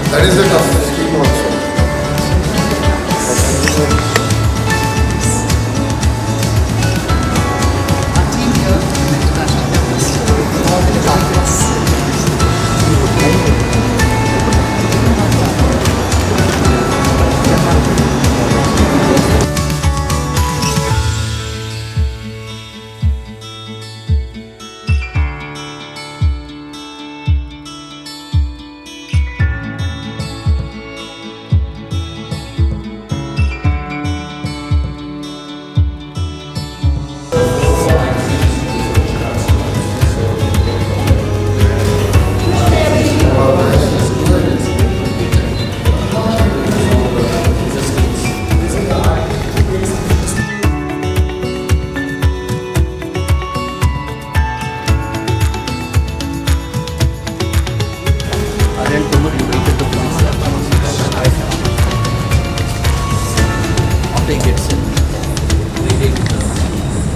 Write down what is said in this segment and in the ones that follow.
That is the toughest scheme also.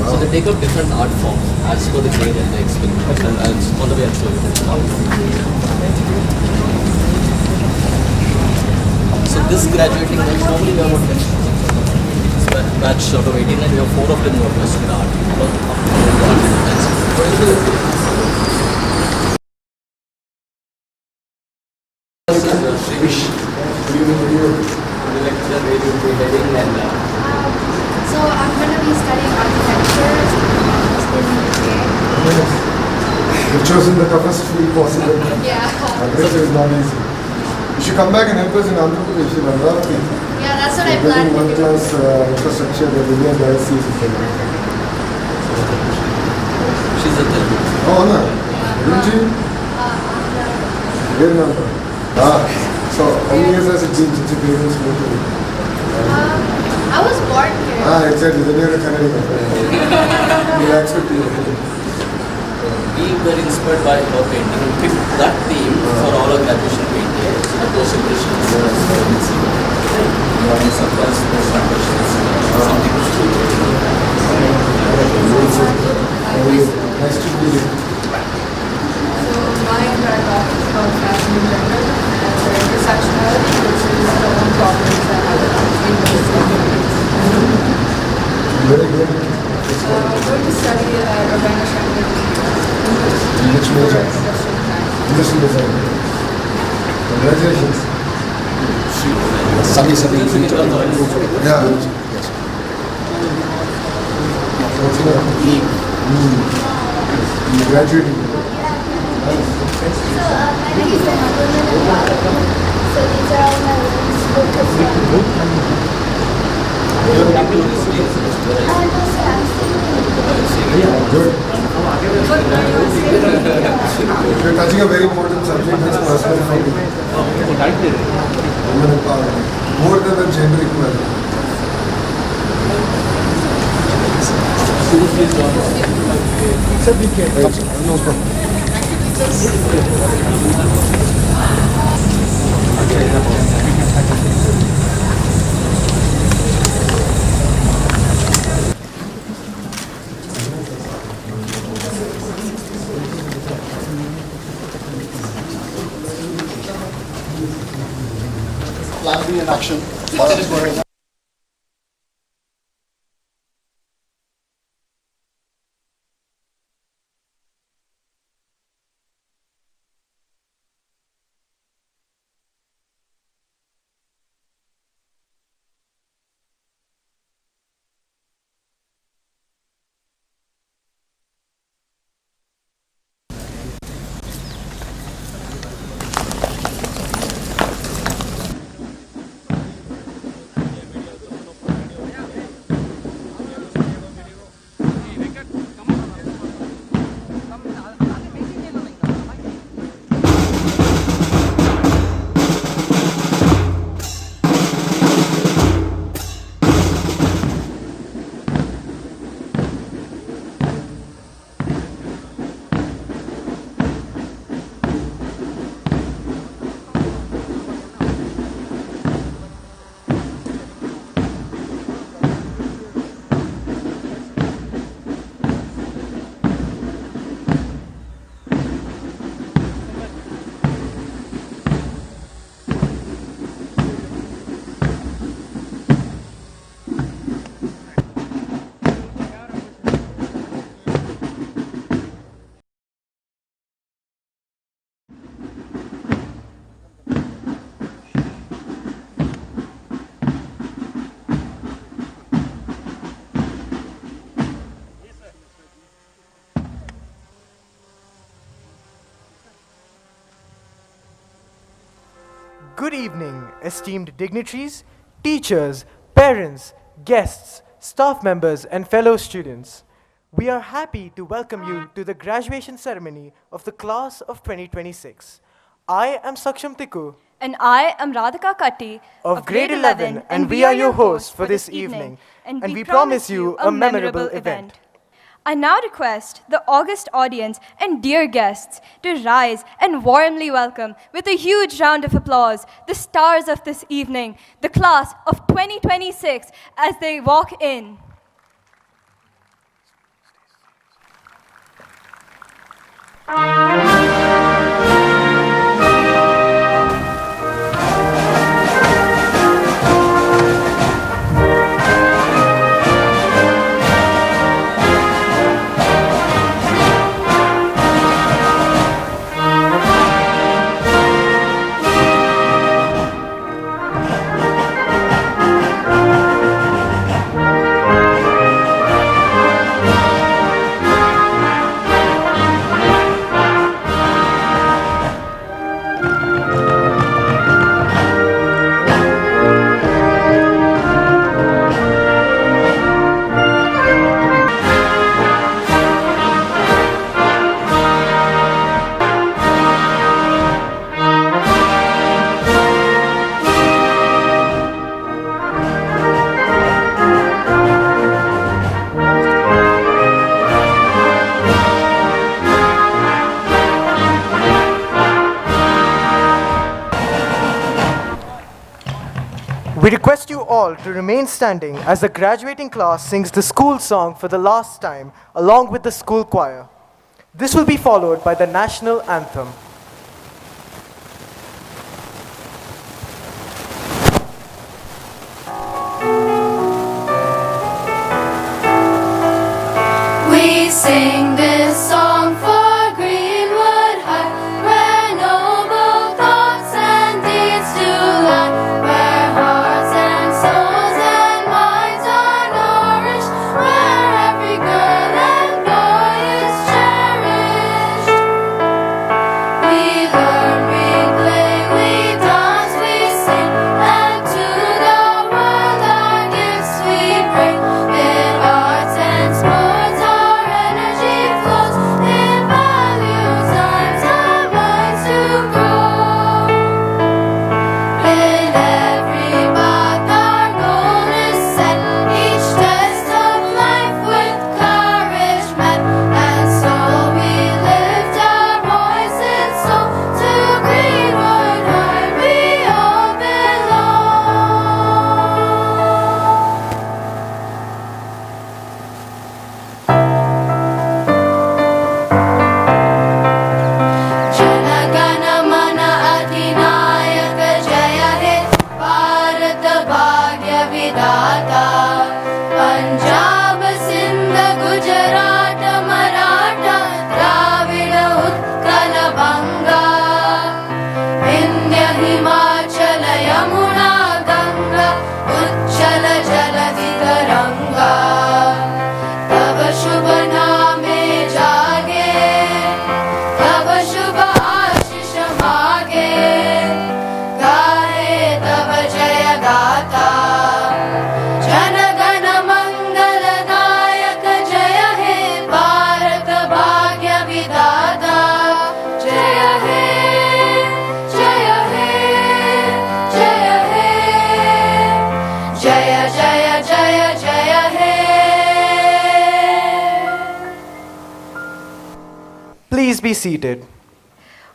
So they take up different art forms as per the grade and the experiment, and all the way up to So this graduating batch, normally we have one batch out of 18 and we have 4 of them who are pursuing art. Wish. So I'm going to be studying architecture in UK. You've chosen the toughest field possible. Yeah. Architecture is not easy. You should come back and help us in Andhra Pradesh, in Amravati. Yeah, that's what I plan to do. One-class infrastructure that the Indian diocese is doing. She's a Telugu. Oh, no. Rinji? Where in Andhra? So, how many years has it been since your parents moved to you? I was born here. Exactly. Then you're a Canadian. We'll accept you. We were inspired by her painting and picked that theme for all our graduation paintings. Those impressions, sometimes those impressions, something to do. Nice to meet you. So my paragraph is about fashion in general and the intersectionality, which is the own problems that have in those Very good. I'm going to study at Urbana Which major? Industrial design. Congratulations. Yeah. What's your name? You're graduating. So my name is So these are all my books. Good. You're touching a very important subject that's personal for me. Women empowerment. More than the gender equality. No problem. Plan B in action. Go ahead. Good evening, esteemed dignitaries, teachers, parents, guests, staff members, and fellow students. We are happy to welcome you to the graduation ceremony of the class of 2026. I am Saksham Tikku And I am Radhika Katti of grade 11, and we are your hosts for this evening, and we promise you a memorable event. I now request the august audience and dear guests to rise and warmly welcome, with a huge round of applause, the stars of this evening, the class of 2026, as they walk in. We request you all to remain standing as the graduating class sings the school song for the last time, along with the school choir. This will be followed by the national anthem. We sing this song for Greenwood High, where noble thoughts and deeds do lie, where hearts and souls and minds are nourished, where every girl and boy is cherished. लागे गाहे तव जय गाथा जन गण मंगलदायक जय हे भारत भाग्य विधाता जय हे जय हे जय हे जय जय जय जय हे. Please be seated.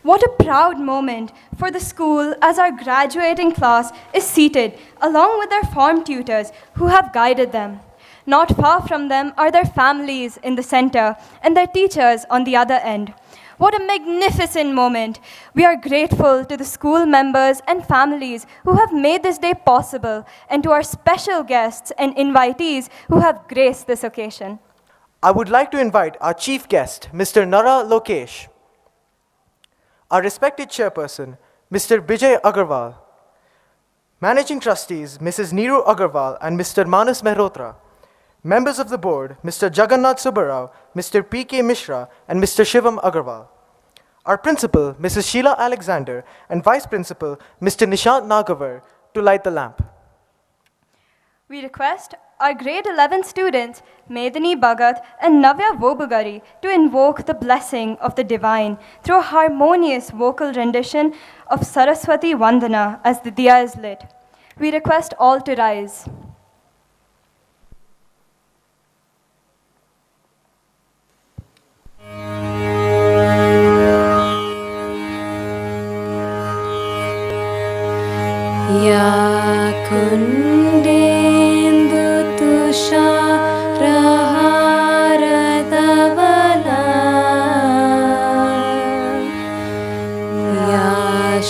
What a proud moment for the school as our graduating class is seated along with their form tutors who have guided them. Not far from them are their families in the center and their teachers on the other end. What a magnificent moment. We are grateful to the school members and families who have made this day possible and to our special guests and invitees who have graced this occasion. I would like to invite our chief guest, Mr. Nara Lokesh, our respected chairperson, Mr. Bijay Agarwal, managing trustees, Mrs. Neeru Agarwal and Mr. Manas Mehrotra, members of the board, Mr. Jagannath Subbarao, Mr. P.K. Mishra, and Mr. Shivam Agarwal, our principal, Mrs. Sheila Alexander, and vice principal, Mr. Nishant Nagavar, to light the lamp. We request our grade 11 students, Medini Bhagat and Navya Vobugari, to invoke the blessing of the divine through a harmonious vocal rendition of Saraswati Vandana as the diya is lit. We request all to rise. या कुन्देन्दु तुषारहारधवला या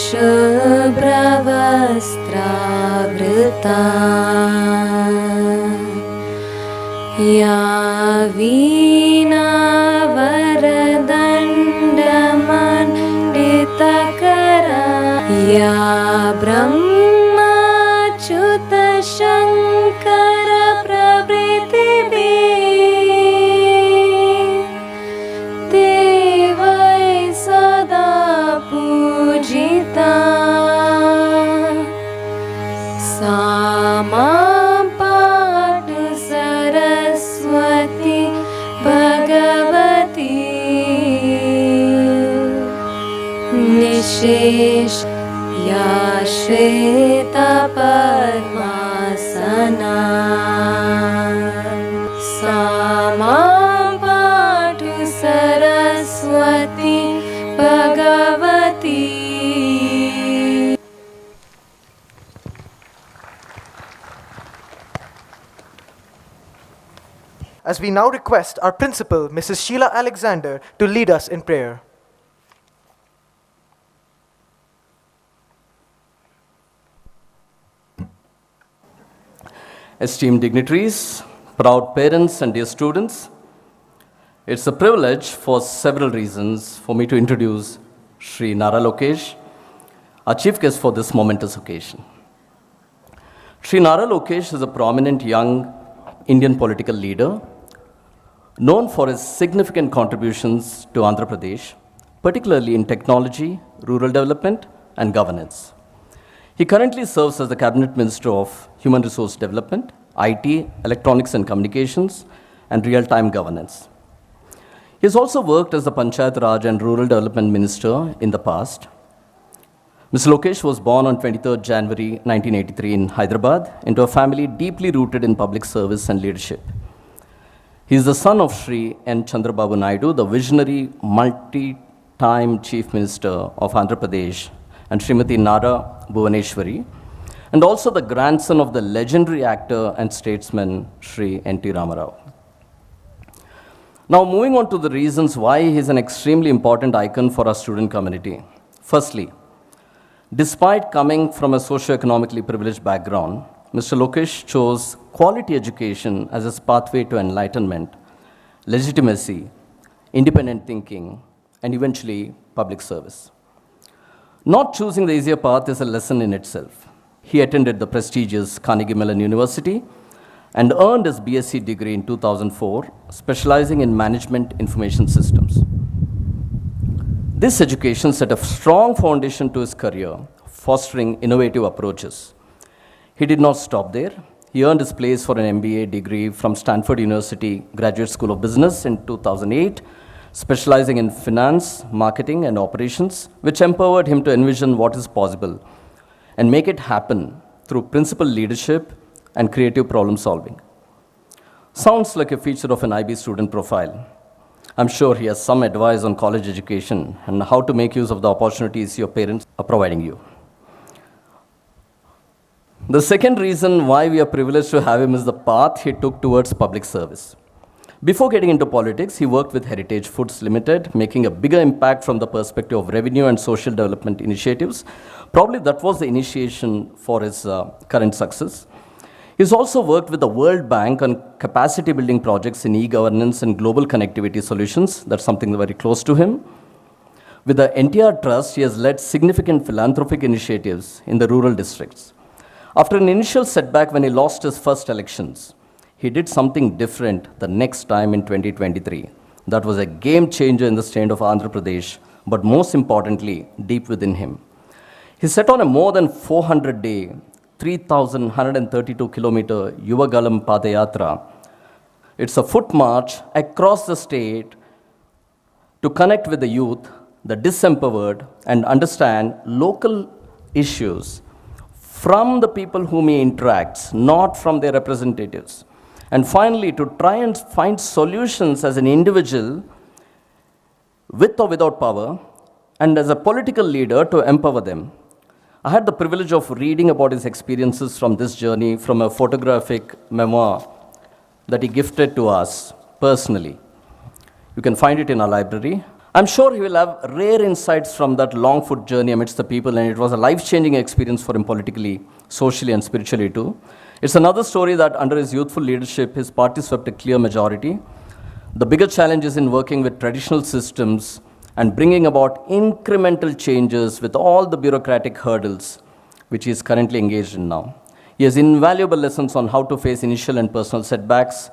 शुभ्रवस्त्रावृता या वीणावरदण्डमण्डितकरा या ब्रह्माच्युत शङ्कर प्रभृतिभिः देवै सदा पूजिता सा मां पातु सरस्वती भगवती निशेष या श्वेतपद्मासना सा मां पातु Saraswati Bhagwati. As we now request our principal, Mrs. Sheila Alexander, to lead us in prayer. Esteemed dignitaries, proud parents, and dear students, it's a privilege for several reasons for me to introduce Sri Nara Lokesh, our chief guest for this momentous occasion. Sri Nara Lokesh is a prominent young Indian political leader known for his significant contributions to Andhra Pradesh, particularly in technology, rural development, and governance. He currently serves as the Cabinet Minister of Human Resource Development, IT, Electronics and Communications, and Real-Time Governance. He has also worked as the Panchayat Raj and Rural Development Minister in the past. Mr. Lokesh was born on 23rd January 1983 in Hyderabad into a family deeply rooted in public service and leadership. He is the son of Sri N. Chandrababu Naidu, the visionary multi-time Chief Minister of Andhra Pradesh, and Srimati Nara Bhuvaneshwari, and also the grandson of the legendary actor and statesman Sri N.T. Ramarao. Now, moving on to the reasons why he is an extremely important icon for our student community. Firstly, despite coming from a socio-economically privileged background, Mr. Lokesh chose quality education as his pathway to enlightenment, legitimacy, independent thinking, and eventually public service. Not choosing the easier path is a lesson in itself. He attended the prestigious Carnegie Mellon University and earned his BSc degree in 2004, specializing in management information systems. This education set a strong foundation to his career, fostering innovative approaches. He did not stop there. He earned his place for an MBA degree from Stanford University Graduate School of Business in 2008, specializing in finance, marketing, and operations, which empowered him to envision what is possible and make it happen through principled leadership and creative problem solving. Sounds like a feature of an IB student profile. I'm sure he has some advice on college education and how to make use of the opportunities your parents are providing you. The second reason why we are privileged to have him is the path he took towards public service. Before getting into politics, he worked with Heritage Foods Limited, making a bigger impact from the perspective of revenue and social development initiatives. Probably that was the initiation for his current success. He's also worked with the World Bank on capacity building projects in e-governance and global connectivity solutions. That's something very close to him. With the NTR Trust, he has led significant philanthropic initiatives in the rural districts. After an initial setback when he lost his first elections, he did something different the next time in 2023. That was a game changer in the state of Andhra Pradesh, but most importantly, deep within him. He set on a more than 400-day, 3,132 kilometer Yuvagalam Padayatra. It's a foot march across the state to connect with the youth, the disempowered, and understand local issues from the people whom he interacts, not from their representatives. And finally, to try and find solutions as an individual, with or without power, and as a political leader to empower them. I had the privilege of reading about his experiences from this journey from a photographic memoir that he gifted to us personally. You can find it in our library. I'm sure he will have rare insights from that long foot journey amidst the people, and it was a life-changing experience for him politically, socially, and spiritually too. It's another story that under his youthful leadership, his party swept a clear majority. The bigger challenge is in working with traditional systems and bringing about incremental changes with all the bureaucratic hurdles which he is currently engaged in now. He has invaluable lessons on how to face initial and personal setbacks,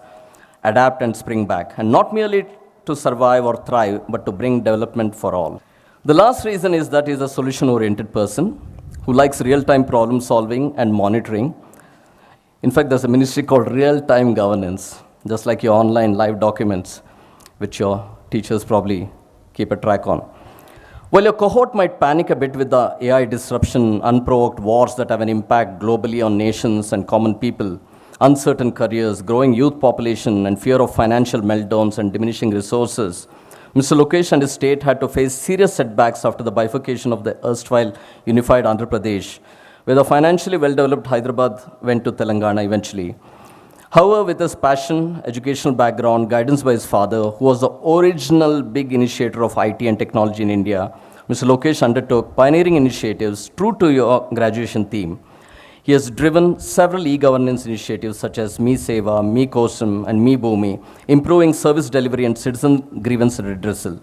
adapt and spring back, and not merely to survive or thrive, but to bring development for all. The last reason is that he is a solution-oriented person who likes real-time problem solving and monitoring. In fact, there's a ministry called real-time governance, just like your online live documents, which your teachers probably keep a track on. While your cohort might panic a bit with the AI disruption, unprovoked wars that have an impact globally on nations and common people, uncertain careers, growing youth population, and fear of financial meltdowns and diminishing resources, Mr. Lokesh and his state had to face serious setbacks after the bifurcation of the erstwhile unified Andhra Pradesh, where the financially well-developed Hyderabad went to Telangana eventually. However, with his passion, educational background, guidance by his father, who was the original big initiator of IT and technology in India, Mr. Lokesh undertook pioneering initiatives true to your graduation theme. He has driven several e-governance initiatives such as Me Seva, Me Kosam, and Me Bhumi, improving service delivery and citizen grievance redressal.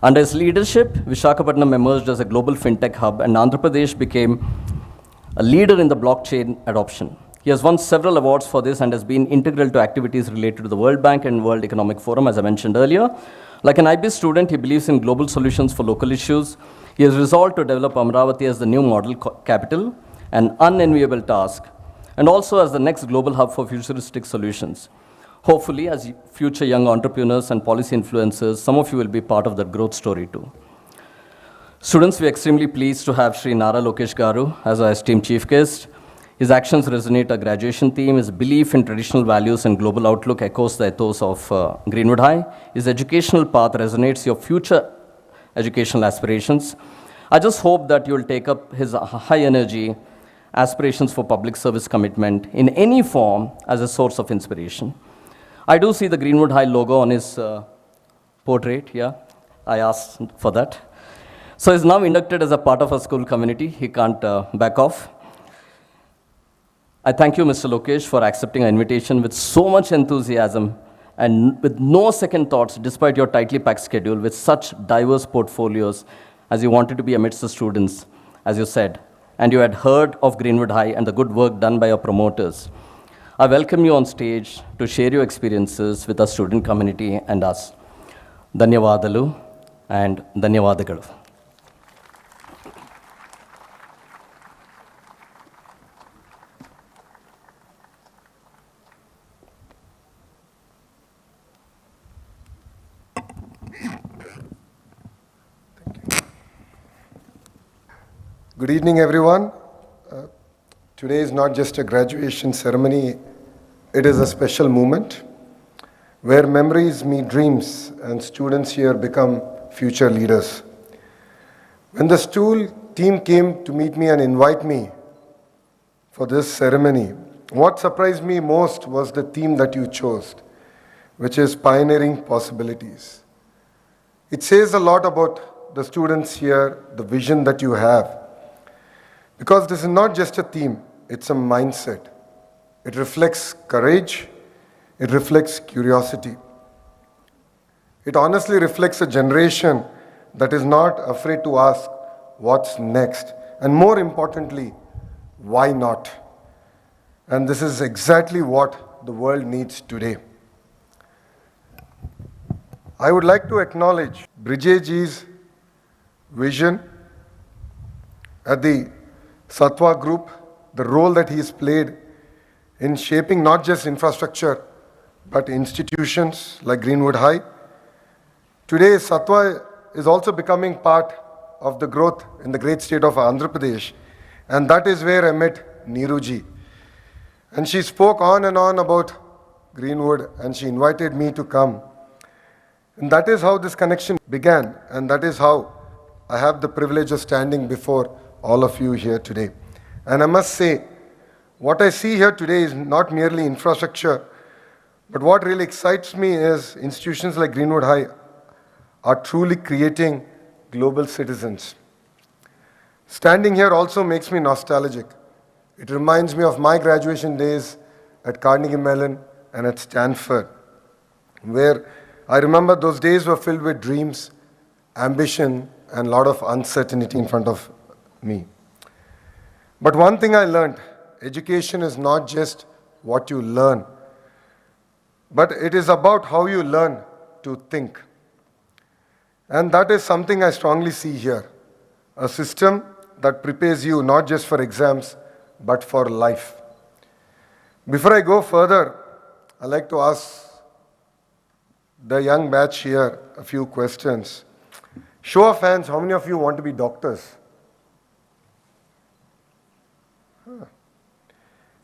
Under his leadership, Visakhapatnam emerged as a global fintech hub, and Andhra Pradesh became a leader in the blockchain adoption. He has won several awards for this and has been integral to activities related to the World Bank and World Economic Forum, as I mentioned earlier. Like an IB student, he believes in global solutions for local issues. He has resolved to develop Amravati as the new model capital, an unenviable task, and also as the next global hub for futuristic solutions. Hopefully, as future young entrepreneurs and policy influencers, some of you will be part of that growth story too. Students, we are extremely pleased to have Sri Nara Lokesh Garu as our esteemed chief guest. His actions resonate our graduation theme. His belief in traditional values and global outlook echoes the ethos of Greenwood High. His educational path resonates your future educational aspirations. I just hope that you will take up his high energy aspirations for public service commitment in any form as a source of inspiration. I do see the Greenwood High logo on his portrait, yeah. I asked for that. So he's now inducted as a part of our school community. He can't back off. I thank you, Mr. Lokesh, for accepting our invitation with so much enthusiasm and with no second thoughts, despite your tightly packed schedule, with such diverse portfolios, as you wanted to be amidst the students, as you said, and you had heard of Greenwood High and the good work done by your promoters. I welcome you on stage to share your experiences with our student community and us. Dhanyavadalu, and ಧನ್ಯವಾದಗಳು. Good evening, everyone. Today is not just a graduation ceremony, it is a special moment where memories meet dreams and students here become future leaders. When the school team came to meet me and invite me for this ceremony, what surprised me most was the theme that you chose, which is pioneering possibilities. It says a lot about the students here, the vision that you have. Because this is not just a theme, it's a mindset. It reflects courage, it reflects curiosity. It honestly reflects a generation that is not afraid to ask what's next, and more importantly, why not? And this is exactly what the world needs today. I would like to acknowledge Brijeji's vision at the Satwa Group, the role that he's played in shaping not just infrastructure, but institutions like Greenwood High. Today, Satwa is also becoming part of the growth in the great state of Andhra Pradesh, and that is where I met Neeruji. And she spoke on and on about Greenwood, and she invited me to come. And that is how this connection began, and that is how I have the privilege of standing before all of you here today. And I must say, what I see here today is not merely infrastructure, but what really excites me is institutions like Greenwood High are truly creating global citizens. Standing here also makes me nostalgic. It reminds me of my graduation days at Carnegie Mellon and at Stanford, where I remember those days were filled with dreams, ambition, and a lot of uncertainty in front of me. But one thing I learned, education is not just what you learn, but it is about how you learn to think. And that is something I strongly see here, a system that prepares you not just for exams, but for life. Before I go further, I'd like to ask the young batch here a few questions. Show of hands, how many of you want to be doctors?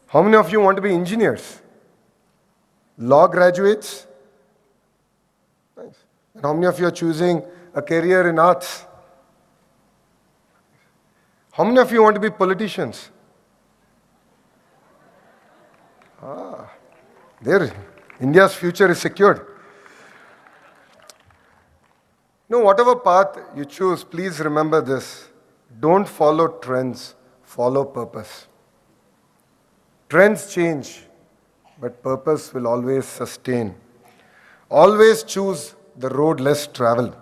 How many of you want to be engineers? Law graduates? Nice. And how many of you are choosing a career in arts? How many of you want to be politicians? There, India's future is secured. No, whatever path you choose, please remember this. Don't follow trends, follow purpose. Trends change, but purpose will always sustain. Always choose the road less traveled.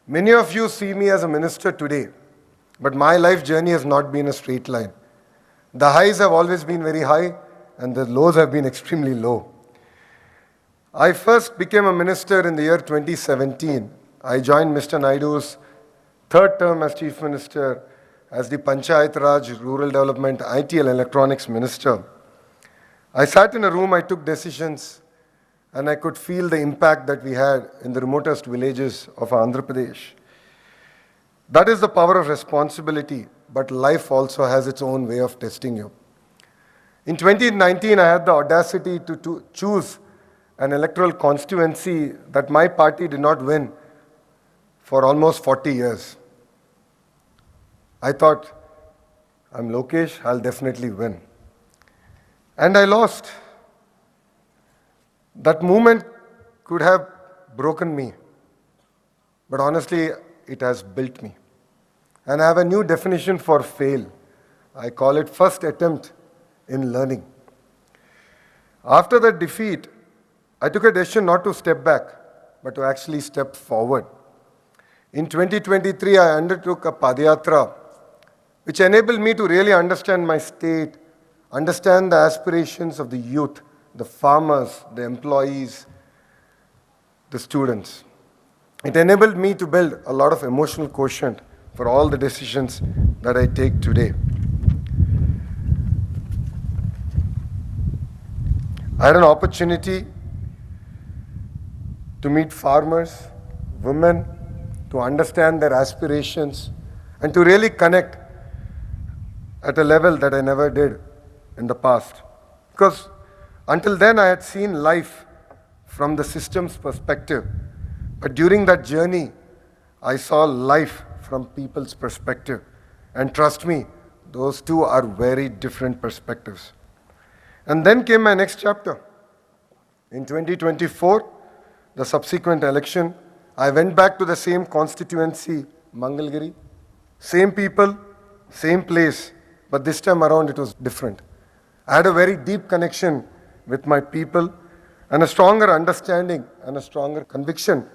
Many of you see me as a minister today, but my life journey has not been a straight line. The highs have always been very high, and the lows have been extremely low. I first became a minister in the year 2017. I joined Mr. Naidu's third term as Chief Minister as the Panchayat Raj, Rural Development, IT and Electronics Minister. I sat in a room, I took decisions, and I could feel the impact that we had in the remotest villages of Andhra Pradesh. That is the power of responsibility, but life also has its own way of testing you. In 2019, I had the audacity to choose an electoral constituency that my party did not win for almost 40 years. I thought, I'm Lokesh, I'll definitely win. And I lost. That moment could have broken me, but honestly, it has built me. And I have a new definition for fail. I call it first attempt in learning. After that defeat, I took a decision not to step back, but to actually step forward. In 2023, I undertook a Padayatra, which enabled me to really understand my state, understand the aspirations of the youth, the farmers, the employees, the students. It enabled me to build a lot of emotional quotient for all the decisions that I take today. I had an opportunity to meet farmers, women, to understand their aspirations, and to really connect at a level that I never did in the past. Because until then I had seen life from the system's perspective. But during that journey, I saw life from people's perspective. And trust me, those two are very different perspectives. And then came my next chapter. In 2024, the subsequent election, I went back to the same constituency, Mangalgiri, same people, same place, but this time around it was different. I had a very deep connection with my people and a stronger understanding and a stronger conviction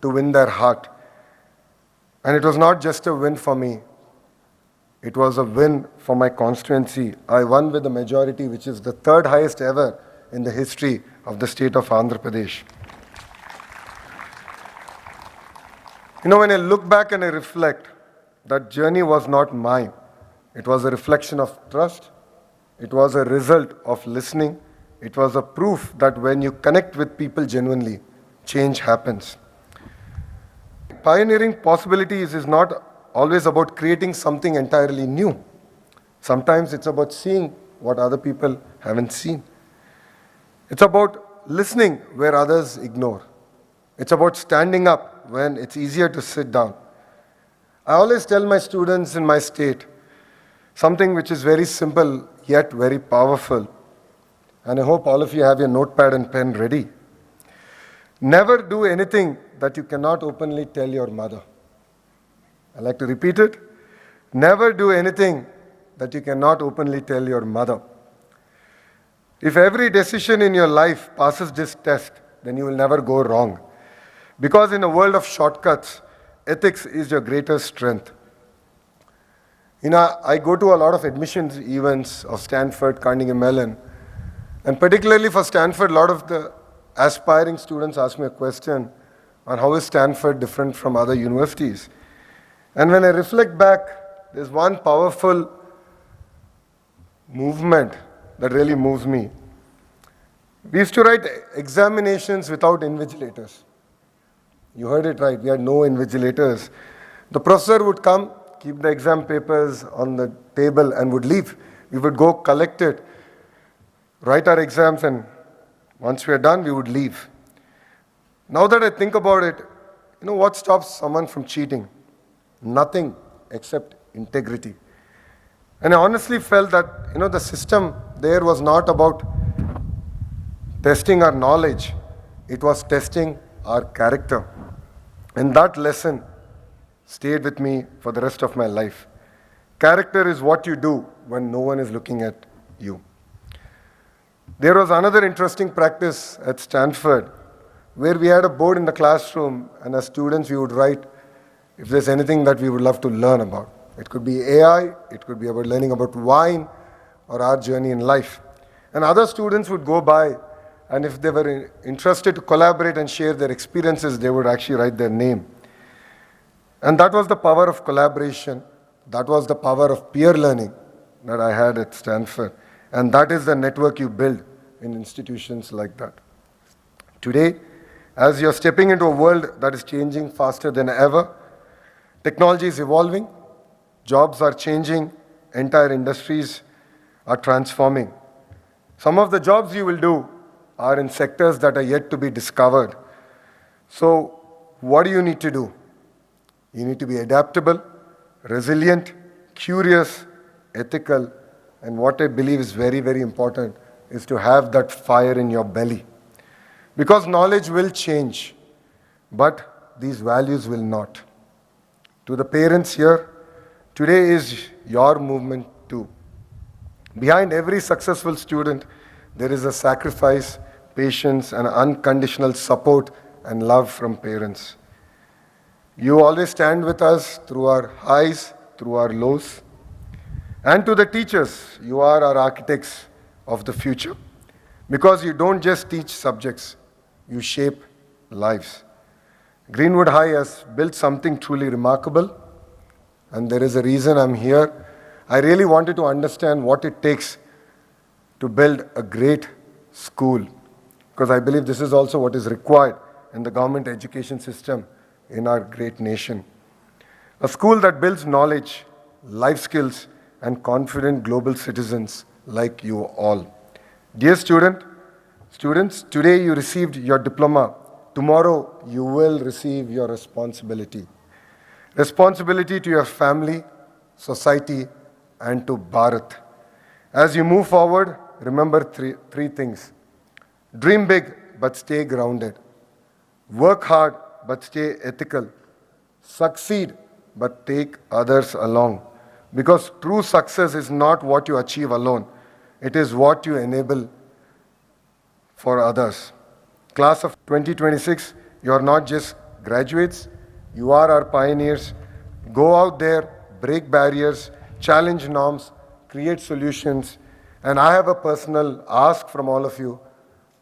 to win their heart. And it was not just a win for me, it was a win for my constituency. I won with a majority which is the third highest ever in the history of the state of Andhra Pradesh. When I look back and I reflect, that journey was not mine. It was a reflection of trust. It was a result of listening. It was a proof that when you connect with people genuinely, change happens. Pioneering possibilities is not always about creating something entirely new. Sometimes it's about seeing what other people haven't seen. It's about listening where others ignore. It's about standing up when it's easier to sit down. I always tell my students in my state something which is very simple yet very powerful. And I hope all of you have your notepad and pen ready. Never do anything that you cannot openly tell your mother. I like to repeat it. Never do anything that you cannot openly tell your mother. If every decision in your life passes this test, then you will never go wrong. Because in a world of shortcuts, ethics is your greatest strength. I go to a lot of admissions events of Stanford, Carnegie Mellon, and particularly for Stanford, a lot of the aspiring students ask me a question on how is Stanford different from other universities. And when I reflect back, there's one powerful movement that really moves me. We used to write examinations without invigilators. You heard it right, we had no invigilators. The professor would come, keep the exam papers on the table and would leave. We would go collect it, write our exams, and once we are done, we would leave. Now that I think about it, what stops someone from cheating? Nothing except integrity. And I honestly felt that, the system there was not about testing our knowledge, it was testing our character. And that lesson stayed with me for the rest of my life. Character is what you do when no one is looking at you. There was another interesting practice at Stanford where we had a board in the classroom, and as students we would write if there's anything that we would love to learn about. It could be AI, it could be about learning about wine or our journey in life. And other students would go by, and if they were interested to collaborate and share their experiences, they would actually write their name. And that was the power of collaboration. That was the power of peer learning that I had at Stanford. And that is the network you build in institutions like that. Today, as you're stepping into a world that is changing faster than ever, technology is evolving, jobs are changing, entire industries are transforming. Some of the jobs you will do are in sectors that are yet to be discovered. So, what do you need to do? You need to be adaptable, resilient, curious, ethical, and what I believe is very, very important is to have that fire in your belly. Because knowledge will change, but these values will not. To the parents here, today is your movement too. Behind every successful student, there is a sacrifice, patience, and unconditional support and love from parents. You always stand with us through our highs, through our lows. And to the teachers, you are our architects of the future. Because you don't just teach subjects, you shape lives. Greenwood High has built something truly remarkable, and there is a reason I'm here. I really wanted to understand what it takes to build a great school, because I believe this is also what is required in the government education system in our great nation. A school that builds knowledge, life skills, and confident global citizens like you all. Dear students, today you received your diploma. Tomorrow you will receive your responsibility. Responsibility to your family, society, and to Bharat. As you move forward, remember three things. Dream big, but stay grounded. Work hard, but stay ethical. Succeed, but take others along. Because true success is not what you achieve alone. It is what you enable for others. Class of 2026, you are not just graduates, you are our pioneers. Go out there, break barriers, challenge norms, create solutions. And I have a personal ask from all of you.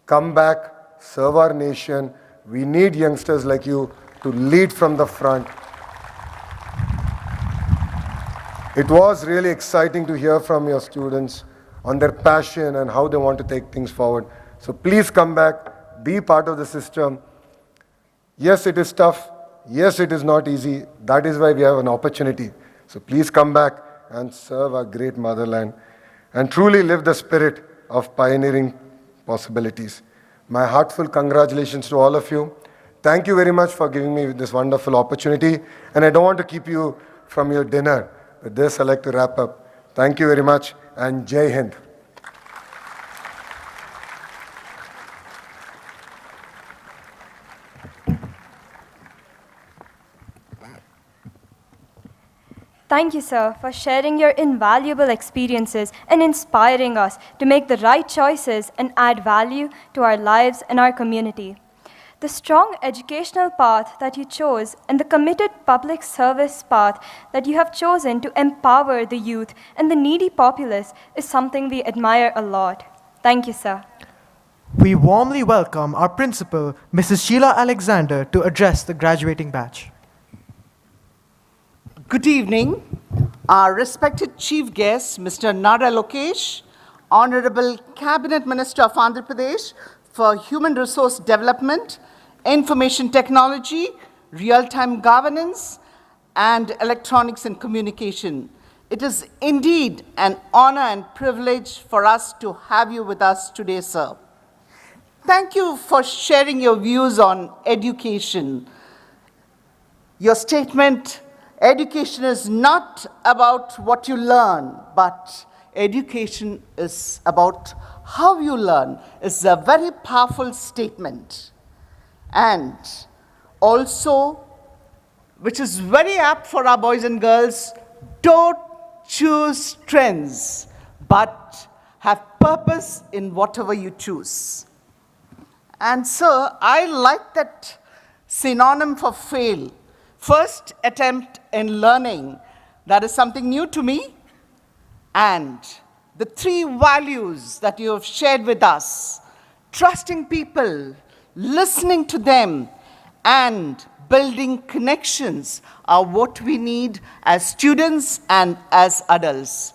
Come back, serve our nation. We need youngsters like you to lead from the front. It was really exciting to hear from your students on their passion and how they want to take things forward. So please come back, be part of the system. Yes, it is tough. Yes, it is not easy. That is why we have an opportunity. So please come back and serve our great motherland and truly live the spirit of pioneering possibilities. My heartfelt congratulations to all of you. Thank you very much for giving me this wonderful opportunity. And I don't want to keep you from your dinner. With this, I'd like to wrap up. Thank you very much, and Jai Hind. Thank you, sir, for sharing your invaluable experiences and inspiring us to make the right choices and add value to our lives and our community. The strong educational path that you chose and the committed public service path that you have chosen to empower the youth and the needy populace is something we admire a lot. Thank you, sir. We warmly welcome our principal, Mrs. Sheila Alexander, to address the graduating batch. Good evening. Our respected chief guest, Mr. Nara Lokesh, Honorable Cabinet Minister of Andhra Pradesh for Human Resource Development, Information Technology, Real-Time Governance, and Electronics and Communication. It is indeed an honor and privilege for us to have you with us today, sir. Thank you for sharing your views on education. Your statement, education is not about what you learn, but education is about how you learn, is a very powerful statement. And also, which is very apt for our boys and girls, don't choose trends, but have purpose in whatever you choose. And sir, I like that synonym for fail. First attempt in learning, that is something new to me. And the three values that you have shared with us, trusting people, listening to them, and building connections are what we need as students and as adults.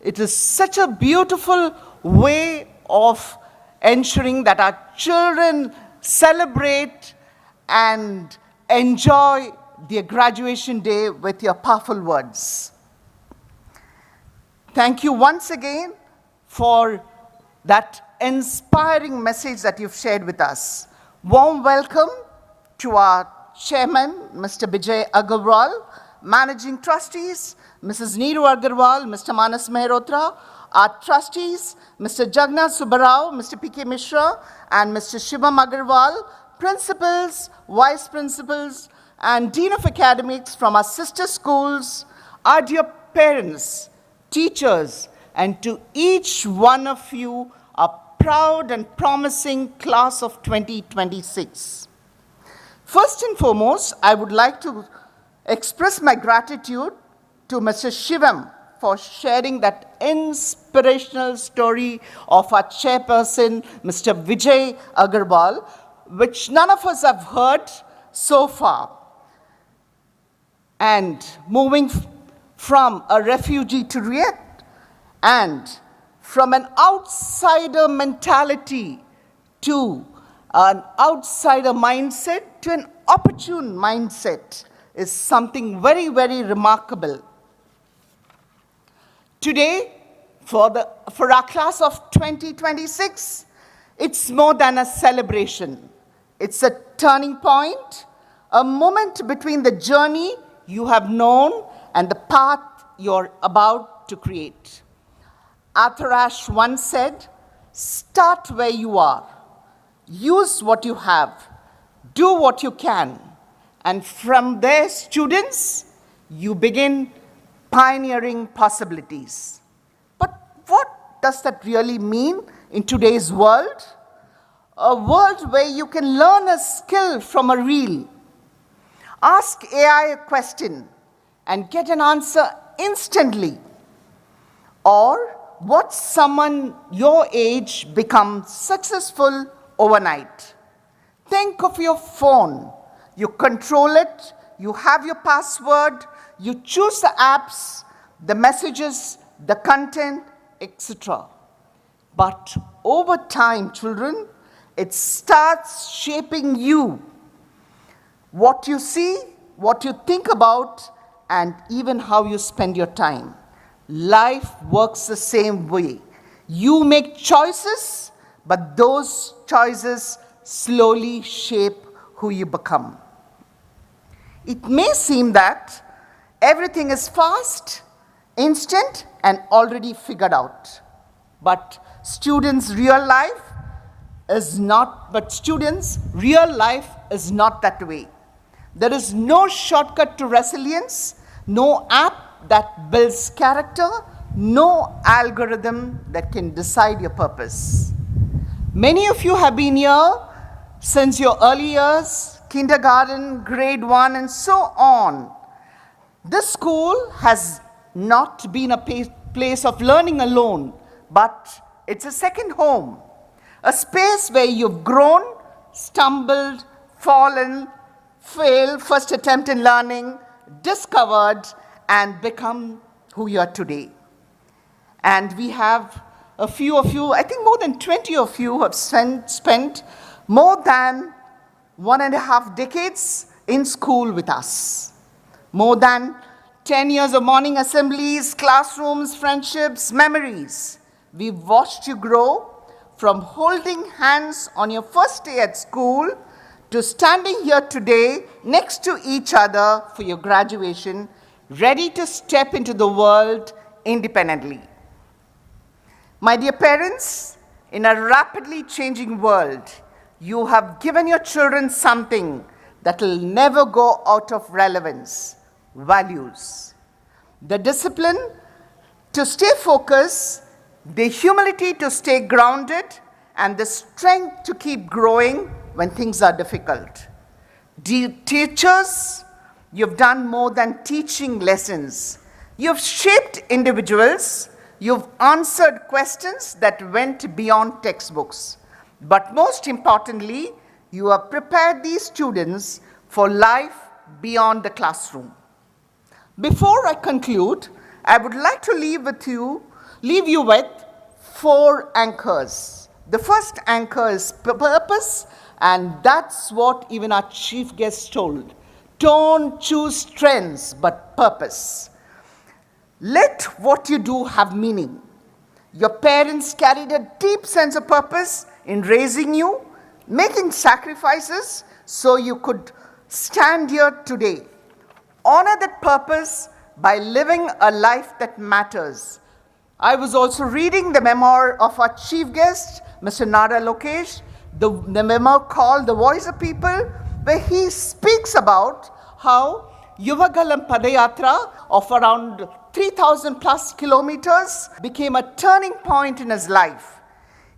It is such a beautiful way of ensuring that our children celebrate and enjoy their graduation day with your powerful words. Thank you once again for that inspiring message that you've shared with us. Warm welcome to our chairman, Mr. Vijay Agarwal, managing trustees, Mrs. Neeru Agarwal, Mr. Manas Mehrotra, our trustees, Mr. Jagannath Subbarao, Mr. P.K. Mishra, and Mr. Shivam Agarwal, principals, vice principals, and dean of academics from our sister schools, our dear parents, teachers, and to each one of you, a proud and promising class of 2026. First and foremost, I would like to express my gratitude to Mr. Shivam for sharing that inspirational story of our chairperson, Mr. Vijay Agarwal, which none of us have heard. so far. And moving from a refugee to react, and from an outsider mentality to an outsider mindset to an opportune mindset is something very, very remarkable. Today, for our class of 2026, it's more than a celebration. It's a turning point, a moment between the journey you have known and the path you're about to create. Arthur Ashe once said, "Start where you are, use what you have, do what you can, and from there, students, you begin pioneering possibilities." But what does that really mean in today's world? A world where you can learn a skill from a reel, ask AI a question and get an answer instantly, or watch someone your age become successful overnight. Think of your phone. You control it, you have your password, you choose the apps, the messages, the content, etc. But over time, children, it starts shaping you. What you see, what you think about, and even how you spend your time. Life works the same way. You make choices, but those choices slowly shape who you become. It may seem that everything is fast, instant, and already figured out. But students' real life is not that way. There is no shortcut to resilience, no app that builds character, no algorithm that can decide your purpose. Many of you have been here since your early years, kindergarten, grade 1, and so on. This school has not been a place of learning alone, but it's a second home, a space where you've grown, stumbled, fallen, failed, first attempt in learning, discovered, and become who you are today. And we have a few of you, I think more than 20 of you have spent more than 1.5 decades in school with us. More than 10 years of morning assemblies, classrooms, friendships, memories. We've watched you grow from holding hands on your first day at school to standing here today next to each other for your graduation, ready to step into the world independently. My dear parents, in a rapidly changing world, you have given your children something that will never go out of relevance: values. The discipline to stay focused, the humility to stay grounded, and the strength to keep growing when things are difficult. Dear teachers, you've done more than teaching lessons. You've shaped individuals. You've answered questions that went beyond textbooks. But most importantly, you have prepared these students for life beyond the classroom. Before I conclude, I would like to leave you with 4 anchors. The first anchor is purpose, and that's what even our chief guest told. Don't choose trends, but purpose. Let what you do have meaning. Your parents carried a deep sense of purpose in raising you, making sacrifices so you could stand here today. Honor that purpose by living a life that matters. I was also reading the memoir of our chief guest, Mr. Nara Lokesh, the memoir called The Voice of People, where he speaks about how Yuvagalam Padayatra of around 3,000 plus kilometers became a turning point in his life.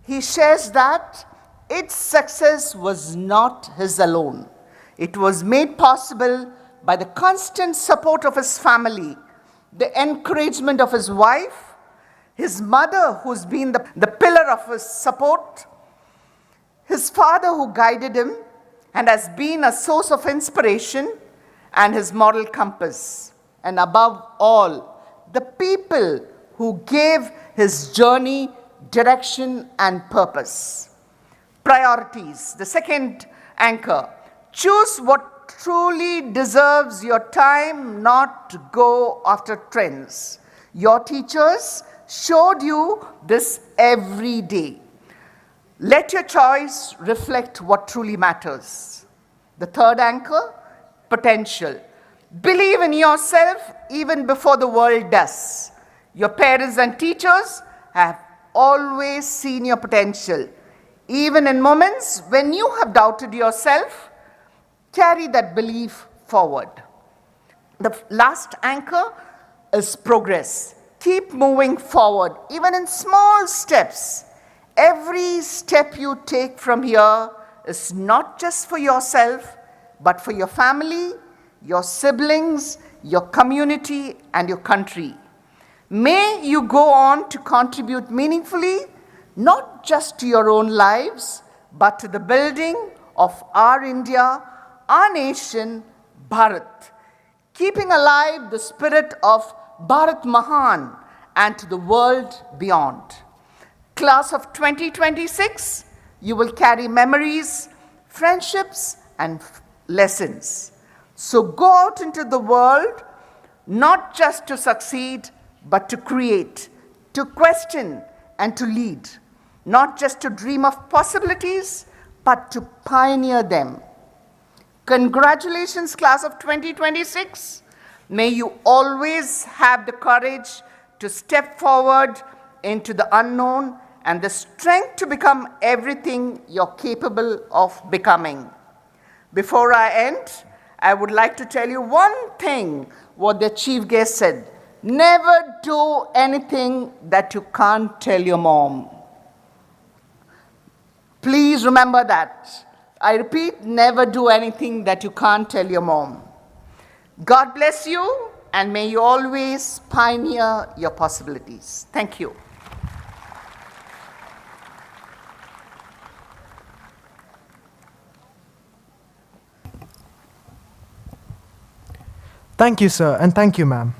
He shares that its success was not his alone. It was made possible by the constant support of his family, the encouragement of his wife, his mother, who's been the pillar of his support, his father who guided him, and has been a source of inspiration and his moral compass. And above all, the people who gave his journey direction and purpose. Priorities, the second anchor. Choose what truly deserves your time, not to go after trends. Your teachers showed you this every day. Let your choice reflect what truly matters. The third anchor, potential. Believe in yourself even before the world does. Your parents and teachers have always seen your potential. Even in moments when you have doubted yourself, carry that belief forward. The last anchor is progress. Keep moving forward, even in small steps. Every step you take from here is not just for yourself, but for your family, your siblings, your community, and your country. May you go on to contribute meaningfully, not just to your own lives, but to the building of our India, our nation, Bharat, keeping alive the spirit of Bharat Mahan and to the world beyond. Class of 2026, you will carry memories, friendships, and lessons. So go out into the world, not just to succeed, but to create, to question, and to lead. Not just to dream of possibilities, but to pioneer them. Congratulations, class of 2026. May you always have the courage to step forward into the unknown and the strength to become everything you're capable of becoming. Before I end, I would like to tell you one thing what the chief guest said. Never do anything that you can't tell your mom. Please remember that. I repeat, never do anything that you can't tell your mom. God bless you, and may you always pioneer your possibilities. Thank you. Thank you, sir, and thank you, ma'am.